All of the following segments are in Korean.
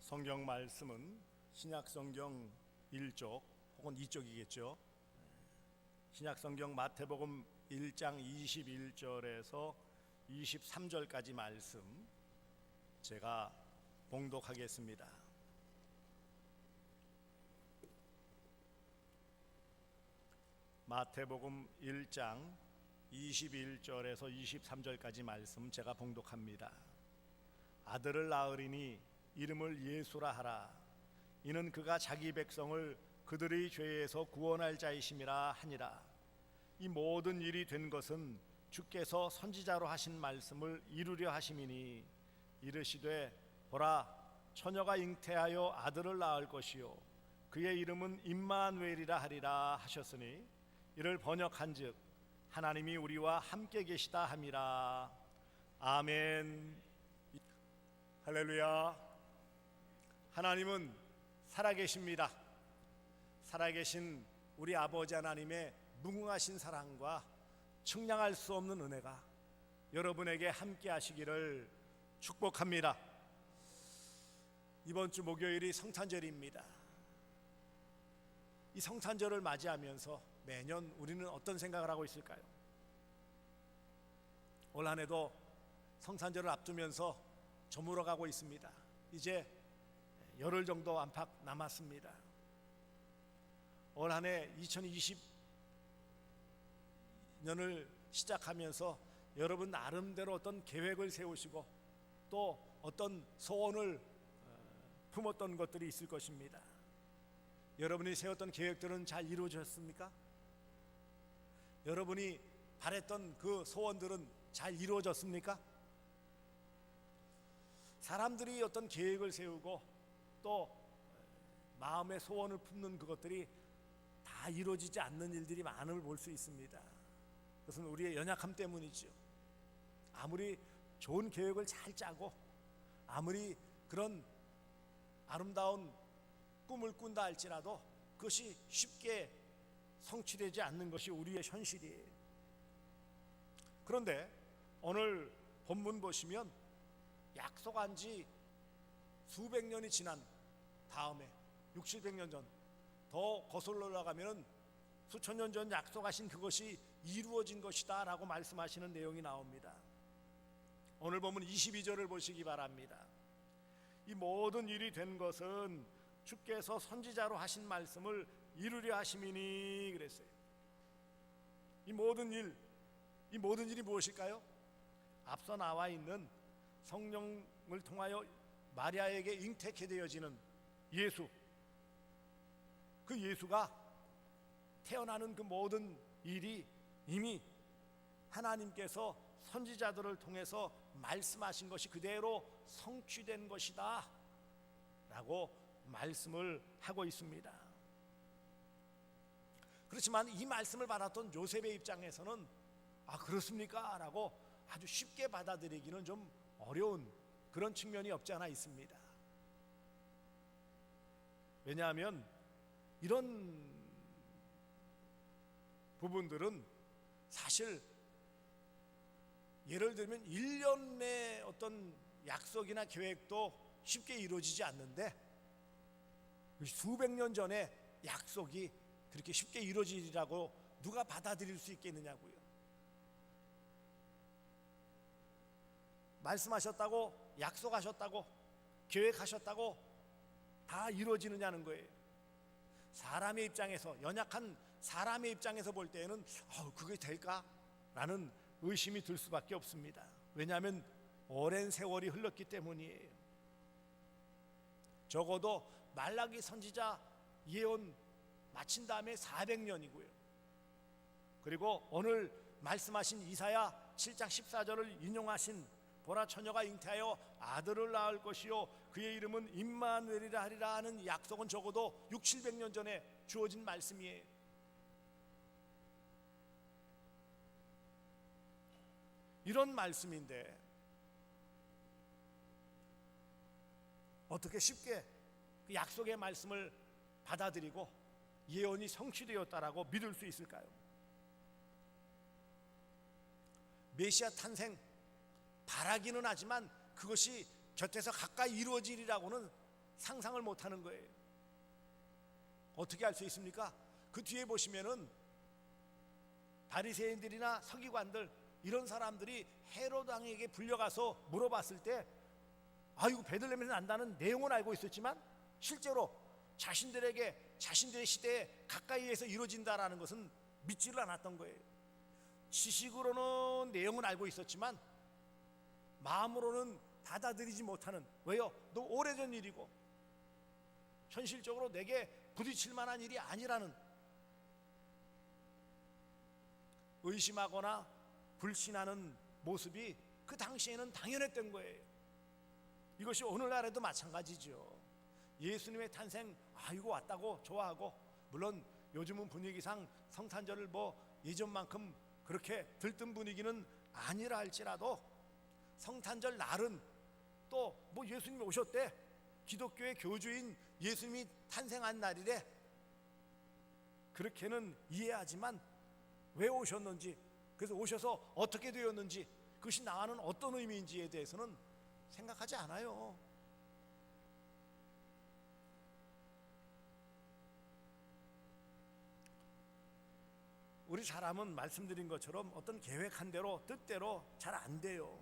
성경 말씀은 신약 성경 1쪽 혹은 2쪽이겠죠. 신약 성경 마태복음 1장 21절에서 23절까지 말씀 제가 봉독하겠습니다. 마태복음 1장 21절에서 23절까지 말씀 제가 봉독합니다. 아들을 낳으리니 이름을 예수라 하라. 이는 그가 자기 백성을 그들의 죄에서 구원할 자이심이라 하니라. 이 모든 일이 된 것은 주께서 선지자로 하신 말씀을 이루려 하심이니, 이르시되 보라, 처녀가 잉태하여 아들을 낳을 것이요 그의 이름은 임마누엘이라 하리라 하셨으니, 이를 번역한즉 하나님이 우리와 함께 계시다 함이라. 아멘. 할렐루야. 하나님은 살아계십니다. 살아계신 우리 아버지 하나님의 무궁하신 사랑과 측량할 수 없는 은혜가 여러분에게 함께 하시기를 축복합니다. 이번 주 목요일이 성탄절입니다. 이 성탄절을 맞이하면서 매년 우리는 어떤 생각을 하고 있을까요? 올 한 해도 성탄절을 앞두면서 저물어가고 있습니다. 이제 열흘 정도 안팎 남았습니다. 올 한 해 2020년을 시작하면서 여러분 나름대로 어떤 계획을 세우시고 또 어떤 소원을 품었던 것들이 있을 것입니다. 여러분이 세웠던 계획들은 잘 이루어졌습니까? 여러분이 바랬던 그 소원들은 잘 이루어졌습니까? 사람들이 어떤 계획을 세우고 또 마음의 소원을 품는 그것들이 다 이루어지지 않는 일들이 많음을 볼 수 있습니다. 그것은 우리의 연약함 때문이죠. 아무리 좋은 계획을 잘 짜고 아무리 그런 아름다운 꿈을 꾼다 할지라도 그것이 쉽게 성취되지 않는 것이 우리의 현실이에요. 그런데 오늘 본문 보시면 약속한 지 수백 년이 지난 다음에 600, 700년 전, 더 거슬러 올라가면 수천 년 전 약속하신 그것이 이루어진 것이다 라고 말씀하시는 내용이 나옵니다. 오늘 보면 22절을 보시기 바랍니다. 이 모든 일이 된 것은 주께서 선지자로 하신 말씀을 이루려 하심이니 그랬어요. 이 모든 일이 무엇일까요? 앞서 나와 있는 성령을 통하여 마리아에게 잉태케 되어지는 예수, 그 예수가 태어나는 그 모든 일이 이미 하나님께서 선지자들을 통해서 말씀하신 것이 그대로 성취된 것이다 라고 말씀을 하고 있습니다. 그렇지만 이 말씀을 받았던 요셉의 입장에서는 그렇습니까? 라고 아주 쉽게 받아들이기는 좀 어려운 그런 측면이 없지 않아 있습니다. 왜냐하면 이런 부분들은 사실 예를 들면 1년 내 어떤 약속이나 계획도 쉽게 이루어지지 않는데 수백 년 전에 약속이 그렇게 쉽게 이루어지리라고 누가 받아들일 수 있겠느냐고요. 말씀하셨다고, 약속하셨다고, 계획하셨다고 다 이루어지느냐는 거예요. 사람의 입장에서, 연약한 사람의 입장에서 볼 때에는 그게 될까? 라는 의심이 들 수밖에 없습니다. 왜냐하면 오랜 세월이 흘렀기 때문이에요. 적어도 말라기 선지자 예언 마친 다음에 400년이고요. 그리고 오늘 말씀하신 이사야 7장 14절을 인용하신 보라, 처녀가 잉태하여 아들을 낳을 것이요 그의 이름은 임마누엘이라 하리라 하는 약속은 적어도 6, 700년 전에 주어진 말씀이에요. 이런 말씀인데 어떻게 쉽게 그 약속의 말씀을 받아들이고 예언이 성취되었다라고 믿을 수 있을까요? 메시아 탄생 바라기는 하지만 그것이 곁에서 가까이 이루어지리라고는 상상을 못하는 거예요. 어떻게 할 수 있습니까? 그 뒤에 보시면은 바리새인들이나 서기관들 이런 사람들이 헤롯 왕에게 불려가서 물어봤을 때 아이고 베들레헴에서 난다는 내용은 알고 있었지만 실제로 자신들의 시대에 가까이에서 이루어진다라는 것은 믿지를 않았던 거예요. 지식으로는 내용은 알고 있었지만 마음으로는 받아들이지 못하는, 왜요? 너무 오래전 일이고 현실적으로 내게 부딪힐 만한 일이 아니라는, 의심하거나 불신하는 모습이 그 당시에는 당연했던 거예요. 이것이 오늘날에도 마찬가지죠. 예수님의 탄생 아이고 왔다고 좋아하고, 물론 요즘은 분위기상 성탄절을 예전만큼 그렇게 들뜬 분위기는 아니라 할지라도 성탄절 날은 또 예수님이 오셨대, 기독교의 교주인 예수님이 탄생한 날이래, 그렇게는 이해하지만 왜 오셨는지, 그래서 오셔서 어떻게 되었는지, 그것이 나와는 어떤 의미인지에 대해서는 생각하지 않아요. 우리 사람은 말씀드린 것처럼 어떤 계획한 대로 뜻대로 잘 안 돼요.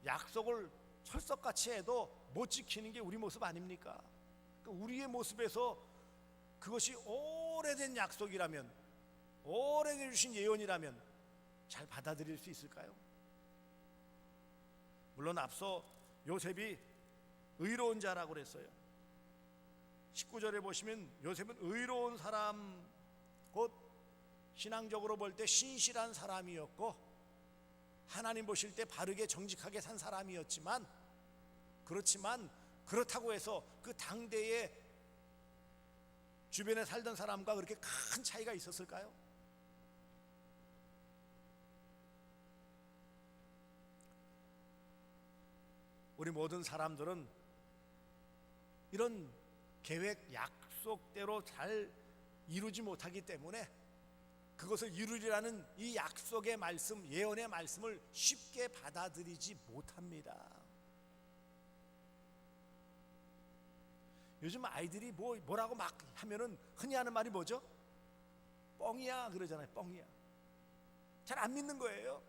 약속을 철석같이 해도 못 지키는 게 우리 모습 아닙니까? 우리의 모습에서 그것이 오래된 약속이라면, 오래전 주신 예언이라면 잘 받아들일 수 있을까요? 물론 앞서 요셉이 의로운 자라고 그랬어요. 19절에 보시면 요셉은 의로운 사람, 곧 신앙적으로 볼 때 신실한 사람이었고 하나님 보실 때 바르게 정직하게 산 사람이었지만, 그렇지만 그렇다고 해서 그 당대의 주변에 살던 사람과 그렇게 큰 차이가 있었을까요? 우리 모든 사람들은 이런 계획, 약속대로 잘 이루지 못하기 때문에 그것을 이루리라는 이 약속의 말씀, 예언의 말씀을 쉽게 받아들이지 못합니다. 요즘 아이들이 뭐라고 막 하면은 흔히 하는 말이 뭐죠? 뻥이야 그러잖아요. 뻥이야. 잘 안 믿는 거예요.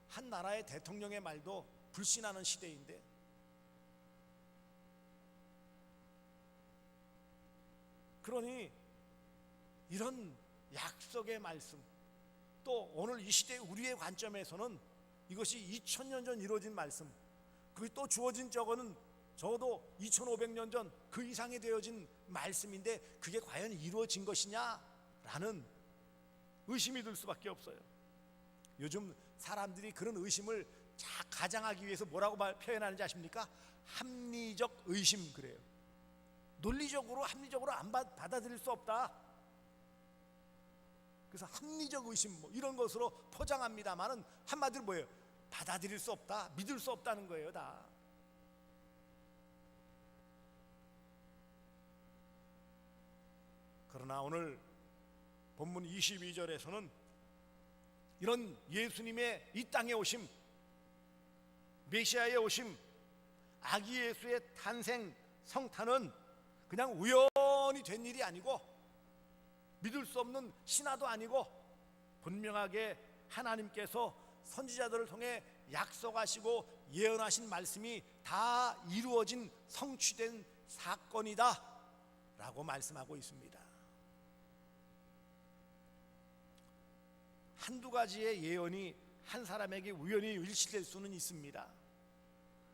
한 나라의 대통령의 말도 불신하는 시대인데, 그러니 이런 약속의 말씀, 또 오늘 이 시대 우리의 관점에서는 이것이 2000년 전 이루어진 말씀, 그게 또 주어진 적어는 적어도 2500년 전 그 이상이 되어진 말씀인데 그게 과연 이루어진 것이냐라는 의심이 들 수밖에 없어요. 요즘 사람들이 그런 의심을 가장하기 위해서 뭐라고 표현하는지 아십니까? 합리적 의심 그래요. 논리적으로 합리적으로 안 받아들일 수 없다. 그래서 합리적 의심 이런 것으로 포장합니다만은 한마디로 뭐예요? 받아들일 수 없다, 믿을 수 없다는 거예요. 다. 그러나 오늘 본문 22절에서는 이런 예수님의 이 땅에 오심, 메시아의 오심, 아기 예수의 탄생, 성탄은 그냥 우연히 된 일이 아니고 믿을 수 없는 신화도 아니고 분명하게 하나님께서 선지자들을 통해 약속하시고 예언하신 말씀이 다 이루어진 성취된 사건이다 라고 말씀하고 있습니다. 한두 가지의 예언이 한 사람에게 우연히 일치될 수는 있습니다.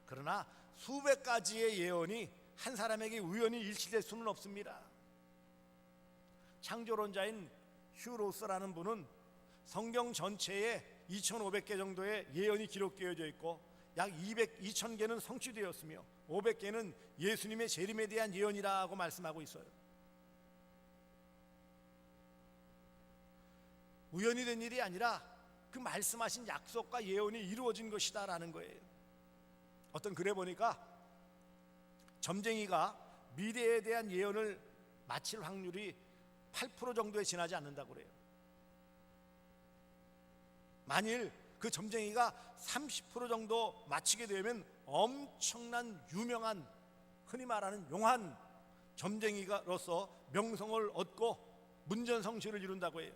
그러나 수백 가지의 예언이 한 사람에게 우연히 일치될 수는 없습니다. 창조론자인 휴 로스라는 분은 성경 전체에 2500개 정도의 예언이 기록되어져 있고 약 2000개는 성취되었으며 500개는 예수님의 재림에 대한 예언이라고 말씀하고 있어요. 우연히 된 일이 아니라 그 말씀하신 약속과 예언이 이루어진 것이다라는 거예요. 어떤 글에 보니까 점쟁이가 미래에 대한 예언을 마칠 확률이 8% 정도에 지나지 않는다고 그래요. 만일 그 점쟁이가 30% 정도 맞히게 되면 엄청난 유명한, 흔히 말하는 용한 점쟁이로서 명성을 얻고 문전성시를 이룬다고 해요.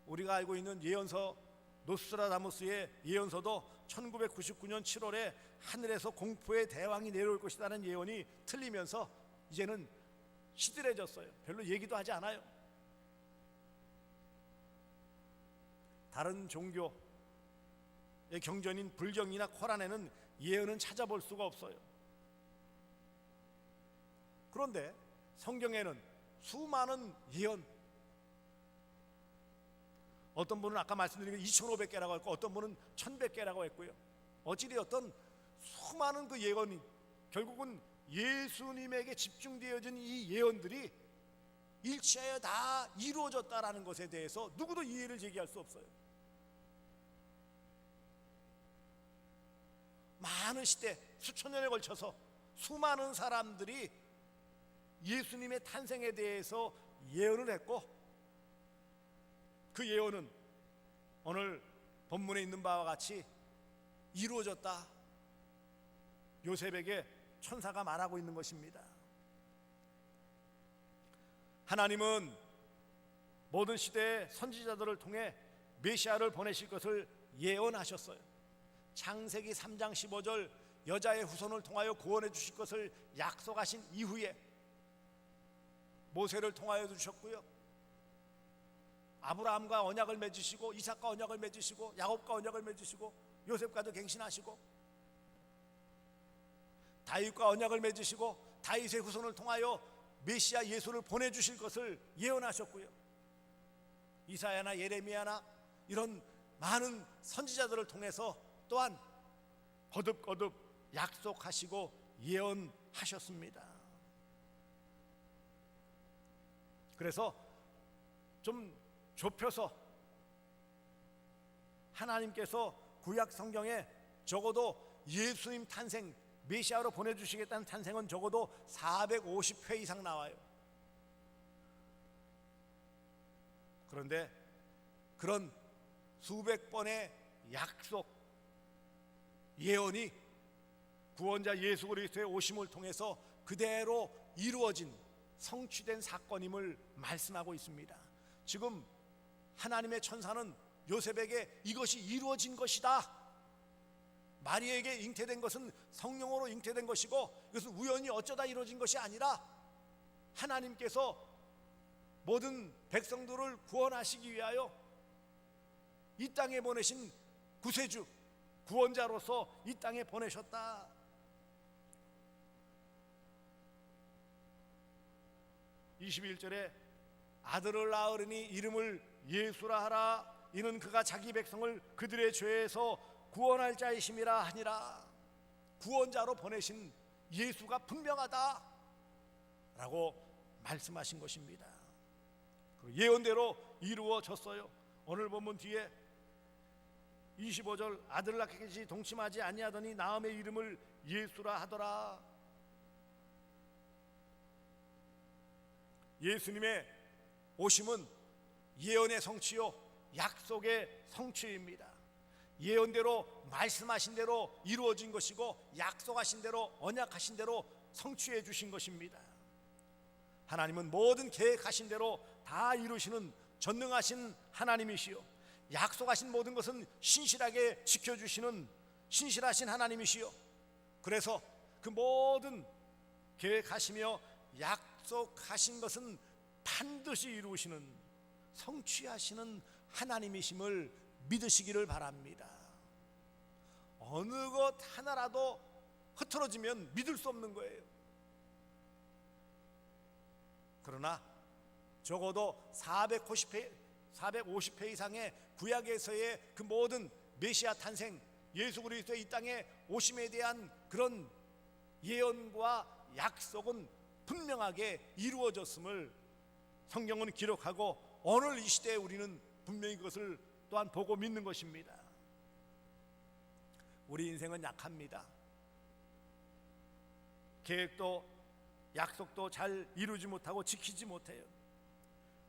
우리가 알고 있는 예언서, 노스트라다무스의 예언서도 1999년 7월에 하늘에서 공포의 대왕이 내려올 것이라는 예언이 틀리면서 이제는 시들해졌어요. 별로 얘기도 하지 않아요. 다른 종교의 경전인 불경이나 코란에는 예언은 찾아볼 수가 없어요. 그런데 성경에는 수많은 예언, 어떤 분은 아까 말씀드린 2500개라고 했고 어떤 분은 1100개라고 했고요. 어찌되었든 수많은 그 예언이 결국은 예수님에게 집중되어진 이 예언들이 일치하여 다 이루어졌다라는 것에 대해서 누구도 이해를 제기할 수 없어요. 많은 시대, 수천 년에 걸쳐서 수많은 사람들이 예수님의 탄생에 대해서 예언을 했고, 그 예언은 오늘 본문에 있는 바와 같이 이루어졌다. 요셉에게 천사가 말하고 있는 것입니다. 하나님은 모든 시대의 선지자들을 통해 메시아를 보내실 것을 예언하셨어요. 창세기 3장 15절 여자의 후손을 통하여 구원해 주실 것을 약속하신 이후에 모세를 통하여 주셨고요, 아브라함과 언약을 맺으시고 이삭과 언약을 맺으시고 야곱과 언약을 맺으시고 요셉과도 갱신하시고 다윗과 언약을 맺으시고 다윗의 후손을 통하여 메시아 예수를 보내주실 것을 예언하셨고요, 이사야나 예레미야나 이런 많은 선지자들을 통해서 또한 거듭거듭 약속하시고 예언하셨습니다. 그래서 좀 좁혀서 하나님께서 구약 성경에 적어도 예수님 탄생, 메시아로 보내주시겠다는 탄생은 적어도 450회 이상 나와요. 그런데 그런 수백 번의 약속, 예언이 구원자 예수 그리스도의 오심을 통해서 그대로 이루어진, 성취된 사건임을 말씀하고 있습니다. 지금 하나님의 천사는 요셉에게 이것이 이루어진 것이다, 마리아에게 잉태된 것은 성령으로 잉태된 것이고 이것은 우연히 어쩌다 이루어진 것이 아니라 하나님께서 모든 백성들을 구원하시기 위하여 이 땅에 보내신 구세주, 구원자로서 이 땅에 보내셨다. (21절에) 아들을 낳으리니 이름을 예수라 하라. 이는 그가 자기 백성을 그들의 죄에서 구원할 자이심이라 하니라. 구원자로 보내신 예수가 분명하다 라고 말씀하신 것입니다. 예언대로 이루어졌어요. 오늘 본문 뒤에 25절 아들 낳기까지 동침하지 아니하더니 나음의 이름을 예수라 하더라. 예수님의 오심은 예언의 성취요 약속의 성취입니다. 예언대로 말씀하신 대로 이루어진 것이고 약속하신 대로 언약하신 대로 성취해 주신 것입니다. 하나님은 모든 계획하신 대로 다 이루시는 전능하신 하나님이시요, 약속하신 모든 것은 신실하게 지켜주시는 신실하신 하나님이시요, 그래서 그 모든 계획하시며 약속하신 것은 반드시 이루시는 성취하시는 하나님이심을 믿으시기를 바랍니다. 어느 것 하나라도 흐트러지면 믿을 수 없는 거예요. 그러나 적어도 450회 이상의 구약에서의 그 모든 메시아 탄생, 예수 그리스도의 이 땅에 오심에 대한 그런 예언과 약속은 분명하게 이루어졌음을 성경은 기록하고 오늘 이 시대에 우리는 분명히 그것을 또한 보고 믿는 것입니다. 우리 인생은 약합니다. 계획도 약속도 잘 이루지 못하고 지키지 못해요.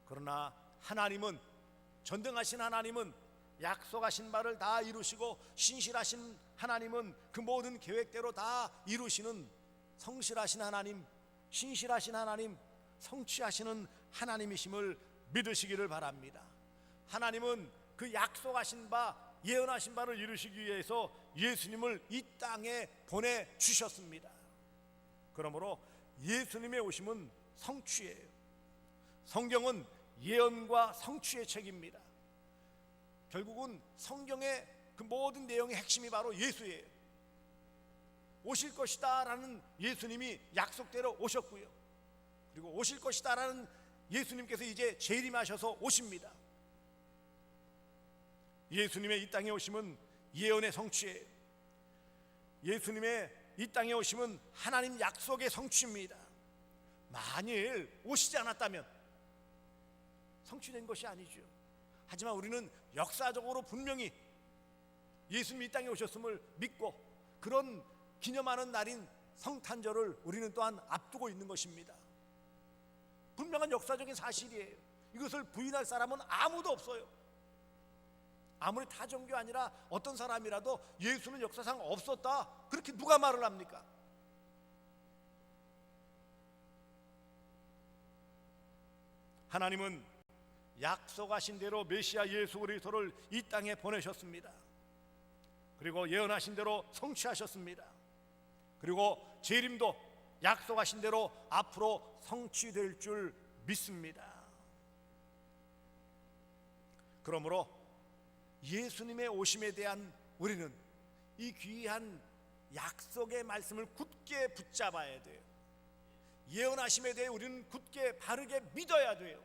그러나 하나님은 전능하신 하나님은 약속하신 바를 다 이루시고, 신실하신 하나님은 그 모든 계획대로 다 이루시는 성실하신 하나님, 신실하신 하나님, 성취하시는 하나님이심을 믿으시기를 바랍니다. 하나님은 그 약속하신 바, 예언하신 바를 이루시기 위해서 예수님을 이 땅에 보내주셨습니다. 그러므로 예수님의 오심은 성취예요. 성경은 예언과 성취의 책입니다. 결국은 성경의 그 모든 내용의 핵심이 바로 예수예요. 오실 것이다 라는 예수님이 약속대로 오셨고요, 그리고 오실 것이다 라는 예수님께서 이제 재림하셔서 오십니다. 예수님의 이 땅에 오심은 예언의 성취예요. 예수님의 이 땅에 오심은 하나님 약속의 성취입니다. 만일 오시지 않았다면 성취된 것이 아니죠. 하지만 우리는 역사적으로 분명히 예수님이 이 땅에 오셨음을 믿고, 그런 기념하는 날인 성탄절을 우리는 또한 앞두고 있는 것입니다. 분명한 역사적인 사실이에요. 이것을 부인할 사람은 아무도 없어요. 아무리 타종교 아니라 어떤 사람이라도 예수는 역사상 없었다, 그렇게 누가 말을 합니까? 하나님은 약속하신 대로 메시아 예수 그리스도를 이 땅에 보내셨습니다. 그리고 예언하신 대로 성취하셨습니다. 그리고 재림도 약속하신 대로 앞으로 성취될 줄 믿습니다. 그러므로 예수님의 오심에 대한 우리는 이 귀한 약속의 말씀을 굳게 붙잡아야 돼요. 예언하심에 대해 우리는 굳게 바르게 믿어야 돼요.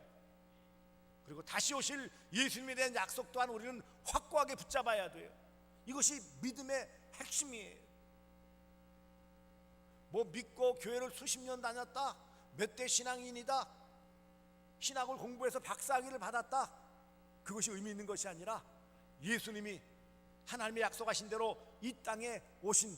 그리고 다시 오실 예수님에 대한 약속 또한 우리는 확고하게 붙잡아야 돼요. 이것이 믿음의 핵심이에요. 뭐 믿고 교회를 수십 년 다녔다, 몇 대 신앙인이다, 신학을 공부해서 박사학위를 받았다, 그것이 의미 있는 것이 아니라 예수님이 하나님의 약속하신 대로 이 땅에 오신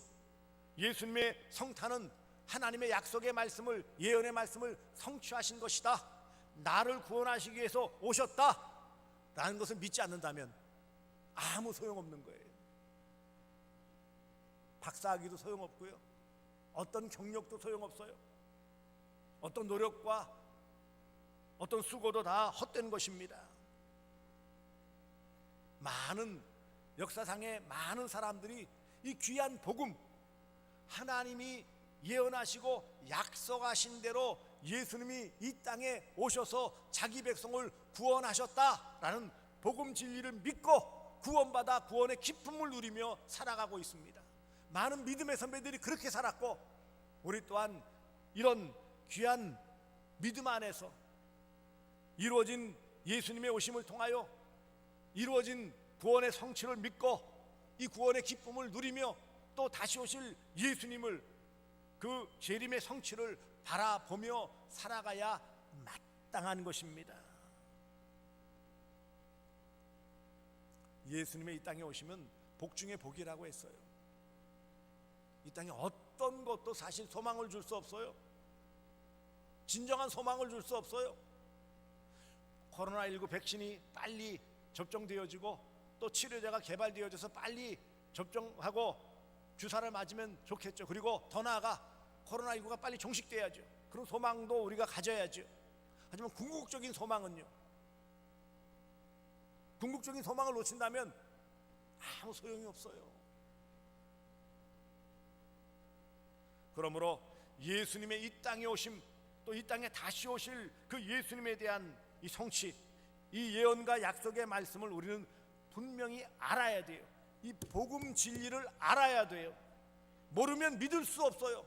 예수님의 성탄은 하나님의 약속의 말씀을, 예언의 말씀을 성취하신 것이다, 나를 구원하시기 위해서 오셨다 라는 것을 믿지 않는다면 아무 소용없는 거예요. 박사학위도 소용없고요, 어떤 경력도 소용없어요. 어떤 노력과 어떤 수고도 다 헛된 것입니다. 많은 역사상의 많은 사람들이 이 귀한 복음, 하나님이 예언하시고 약속하신 대로 예수님이 이 땅에 오셔서 자기 백성을 구원하셨다라는 복음 진리를 믿고 구원받아 구원의 기쁨을 누리며 살아가고 있습니다. 많은 믿음의 선배들이 그렇게 살았고, 우리 또한 이런 귀한 믿음 안에서 이루어진 예수님의 오심을 통하여 이루어진 구원의 성취를 믿고 이 구원의 기쁨을 누리며 또 다시 오실 예수님을, 그 재림의 성취를 바라보며 살아가야 마땅한 것입니다. 예수님의 이 땅에 오시면 복 중에 복이라고 했어요. 이 땅에 어떤 것도 사실 소망을 줄 수 없어요. 진정한 소망을 줄 수 없어요. 코로나19 백신이 빨리 접종되어지고 또 치료제가 개발되어져서 빨리 접종하고 주사를 맞으면 좋겠죠. 그리고 더 나아가 코로나19가 빨리 종식돼야죠. 그런 소망도 우리가 가져야죠. 하지만 궁극적인 소망은요, 궁극적인 소망을 놓친다면 아무 소용이 없어요. 그러므로 예수님의 이 땅에 오심, 또 이 땅에 다시 오실 그 예수님에 대한 이 성취, 이 예언과 약속의 말씀을 우리는 분명히 알아야 돼요. 이 복음 진리를 알아야 돼요. 모르면 믿을 수 없어요.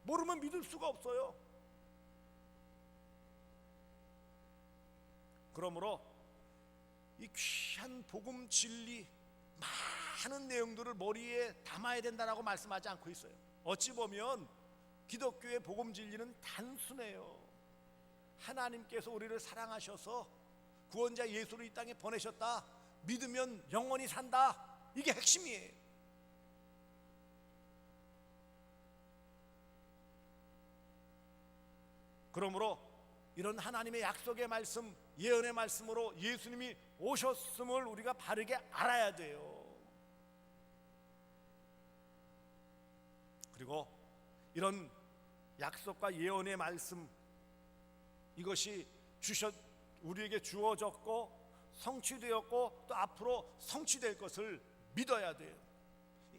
모르면 믿을 수가 없어요. 그러므로 이 귀한 복음 진리, 많은 내용들을 머리에 담아야 된다라고 말씀하지 않고 있어요. 어찌 보면 기독교의 복음 진리는 단순해요. 하나님께서 우리를 사랑하셔서 구원자 예수를 이 땅에 보내셨다, 믿으면 영원히 산다, 이게 핵심이에요. 그러므로 이런 하나님의 약속의 말씀, 예언의 말씀으로 예수님이 오셨음을 우리가 바르게 알아야 돼요. 그리고 이런 약속과 예언의 말씀, 이것이 우리에게 주어졌고 성취되었고 또 앞으로 성취될 것을 믿어야 돼요.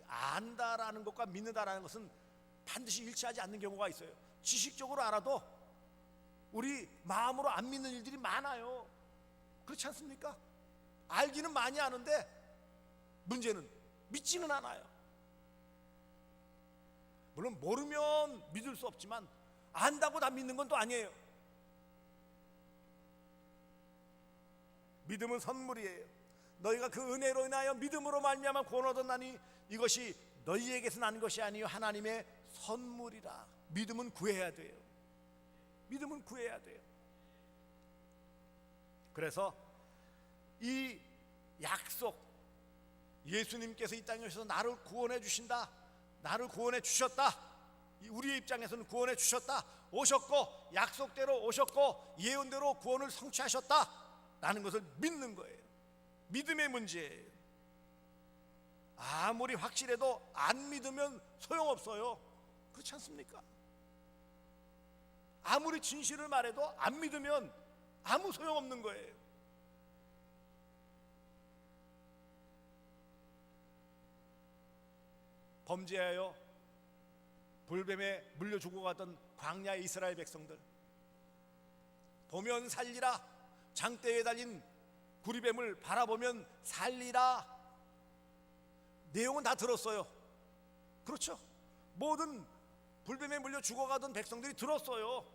안다라는 것과 믿는다라는 것은 반드시 일치하지 않는 경우가 있어요. 지식적으로 알아도 우리 마음으로 안 믿는 일들이 많아요. 그렇지 않습니까? 알기는 많이 아는데 문제는 믿지는 않아요. 물론 모르면 믿을 수 없지만 안다고 다 믿는 건 또 아니에요. 믿음은 선물이에요. 너희가 그 은혜로 인하여 믿음으로 말미암아 구원 얻었나니 이것이 너희에게서 난 것이 아니요 하나님의 선물이라. 믿음은 구해야 돼요. 믿음은 구해야 돼요. 그래서 이 약속, 예수님께서 이 땅에 오셔서 나를 구원해 주신다, 나를 구원해 주셨다, 우리의 입장에서는 구원해 주셨다, 오셨고 약속대로 오셨고 예언대로 구원을 성취하셨다 라는 것을 믿는 거예요. 믿음의 문제예요. 아무리 확실해도 안 믿으면 소용없어요. 그렇지 않습니까? 아무리 진실을 말해도 안 믿으면 아무 소용없는 거예요. 범죄하여 불뱀에 물려 죽어가던 광야의 이스라엘 백성들, 보면 살리라, 장대에 달린 구리뱀을 바라보면 살리라, 내용은 다 들었어요. 그렇죠? 모든 불뱀에 물려 죽어가던 백성들이 들었어요.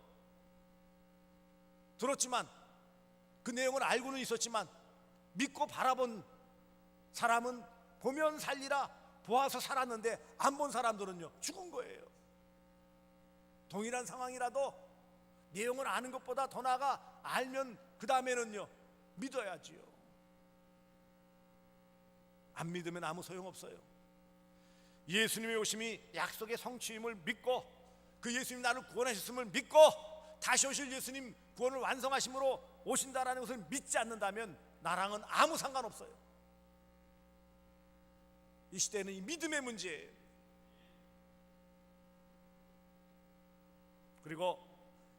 들었지만 그 내용을 알고는 있었지만 믿고 바라본 사람은 보면 살리라, 보아서 살았는데 안 본 사람들은요 죽은 거예요. 동일한 상황이라도 내용을 아는 것보다 더 나아가 알면 그 다음에는요 믿어야지요. 안 믿으면 아무 소용없어요. 예수님의 오심이 약속의 성취임을 믿고 그 예수님 나를 구원하셨음을 믿고 다시 오실 예수님 구원을 완성하심으로 오신다라는 것을 믿지 않는다면 나랑은 아무 상관없어요. 이 시대는 이 믿음의 문제예요. 그리고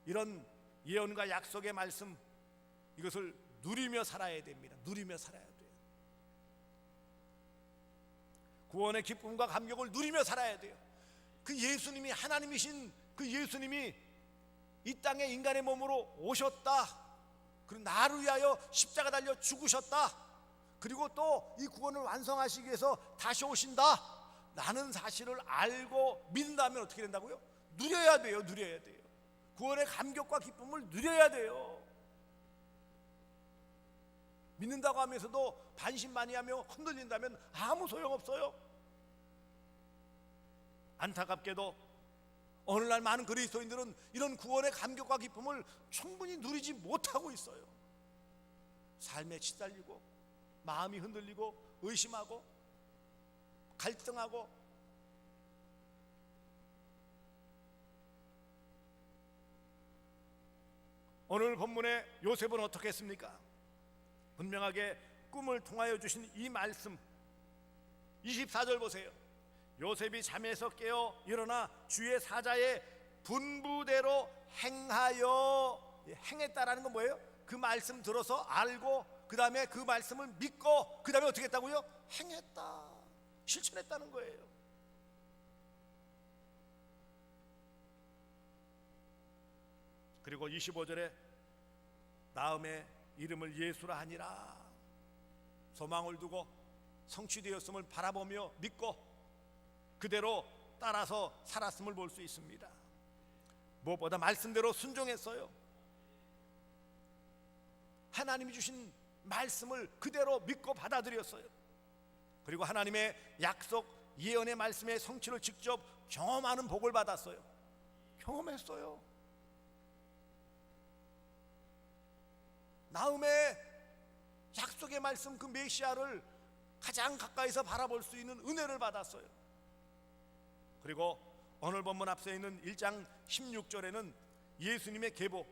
이런 예언과 약속의 말씀, 이것을 누리며 살아야 됩니다. 누리며 살아야 돼요. 구원의 기쁨과 감격을 누리며 살아야 돼요. 그 예수님이 하나님이신 그 예수님이 이 땅에 인간의 몸으로 오셨다, 그리고 나를 위하여 십자가 달려 죽으셨다, 그리고 또 이 구원을 완성하시기 위해서 다시 오신다 라는 사실을 알고 믿는다면 어떻게 된다고요? 누려야 돼요. 누려야 돼요. 구원의 감격과 기쁨을 누려야 돼요. 믿는다고 하면서도 반신반의하며 흔들린다면 아무 소용없어요. 안타깝게도 오늘날 많은 그리스도인들은 이런 구원의 감격과 기쁨을 충분히 누리지 못하고 있어요. 삶에 시달리고 마음이 흔들리고 의심하고 갈등하고, 오늘 본문의 요셉은 어떻게 했습니까? 분명하게 꿈을 통하여 주신 이 말씀 24절 보세요. 요셉이 잠에서 깨어 일어나 주의 사자의 분부대로 행했다라는 건 뭐예요? 그 말씀 들어서 알고 그 다음에 그 말씀을 믿고 그 다음에 어떻게 했다고요? 행했다, 실천했다는 거예요. 그리고 25절에 나음의 이름을 예수라 하니라, 소망을 두고 성취되었음을 바라보며 믿고 그대로 따라서 살았음을 볼 수 있습니다. 무엇보다 말씀대로 순종했어요. 하나님이 주신 말씀을 그대로 믿고 받아들였어요. 그리고 하나님의 약속 예언의 말씀의 성취를 직접 경험하는 복을 받았어요. 경험했어요. 나음의 약속의 말씀, 그 메시아를 가장 가까이서 바라볼 수 있는 은혜를 받았어요. 그리고 오늘 본문 앞서 있는 1장 16절에는 예수님의 계보,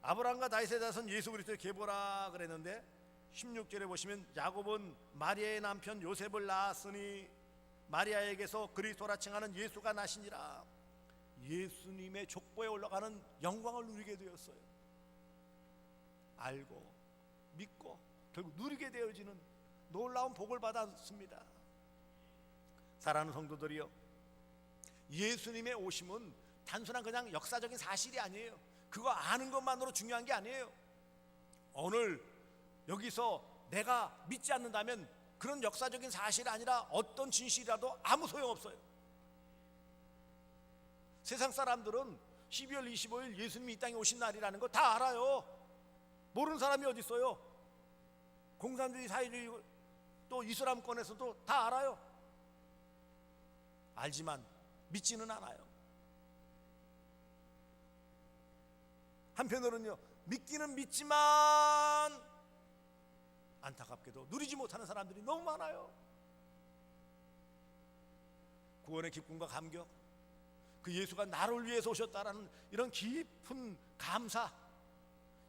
아브라함과 다윗의 자손 예수 그리스도의 계보라 그랬는데 16절에 보시면 야곱은 마리아의 남편 요셉을 낳았으니 마리아에게서 그리스도라 칭하는 예수가 나시니라. 예수님의 족보에 올라가는 영광을 누리게 되었어요. 알고 믿고 결국 누리게 되어지는 놀라운 복을 받았습니다. 사랑하는 성도들이여, 예수님의 오심은 단순한 그냥 역사적인 사실이 아니에요. 그거 아는 것만으로 중요한 게 아니에요. 오늘 여기서 내가 믿지 않는다면 그런 역사적인 사실이 아니라 어떤 진실이라도 아무 소용없어요. 세상 사람들은 12월 25일 예수님이 이 땅에 오신 날이라는 거 다 알아요. 모르는 사람이 어디 있어요? 공산주의, 사회주의, 또 이슬람권에서도 다 알아요. 알지만 믿지는 않아요. 한편으로는요, 믿기는 믿지만 안타깝게도 누리지 못하는 사람들이 너무 많아요. 구원의 기쁨과 감격, 그 예수가 나를 위해서 오셨다라는 이런 깊은 감사,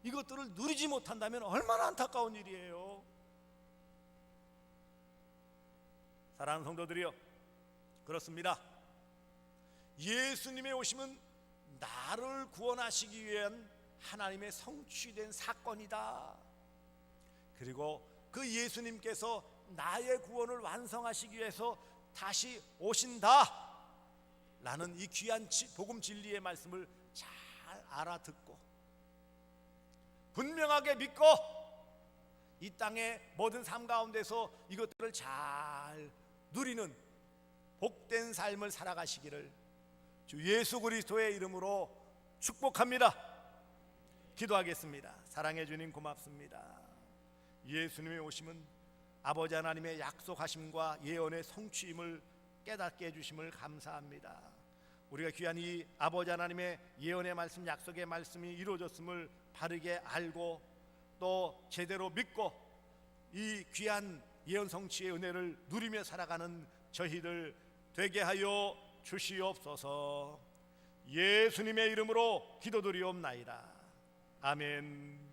이것들을 누리지 못한다면 얼마나 안타까운 일이에요. 사랑하는 성도들이여, 그렇습니다. 예수님의 오심은 나를 구원하시기 위한 하나님의 성취된 사건이다. 그리고 그 예수님께서 나의 구원을 완성하시기 위해서 다시 오신다 라는 이 귀한 복음 진리의 말씀을 잘 알아듣고 분명하게 믿고 이 땅의 모든 삶 가운데서 이것들을 잘 누리는 복된 삶을 살아가시기를 주 예수 그리스도의 이름으로 축복합니다. 기도하겠습니다. 사랑해 주님 고맙습니다. 예수님의 오심은 아버지 하나님의 약속하심과 예언의 성취임을 깨닫게 해주심을 감사합니다. 우리가 귀한 이 아버지 하나님의 예언의 말씀, 약속의 말씀이 이루어졌음을 바르게 알고 또 제대로 믿고 이 귀한 예언 성취의 은혜를 누리며 살아가는 저희들 되게 하여 주시옵소서. 예수님의 이름으로 기도드리옵나이다. 아멘.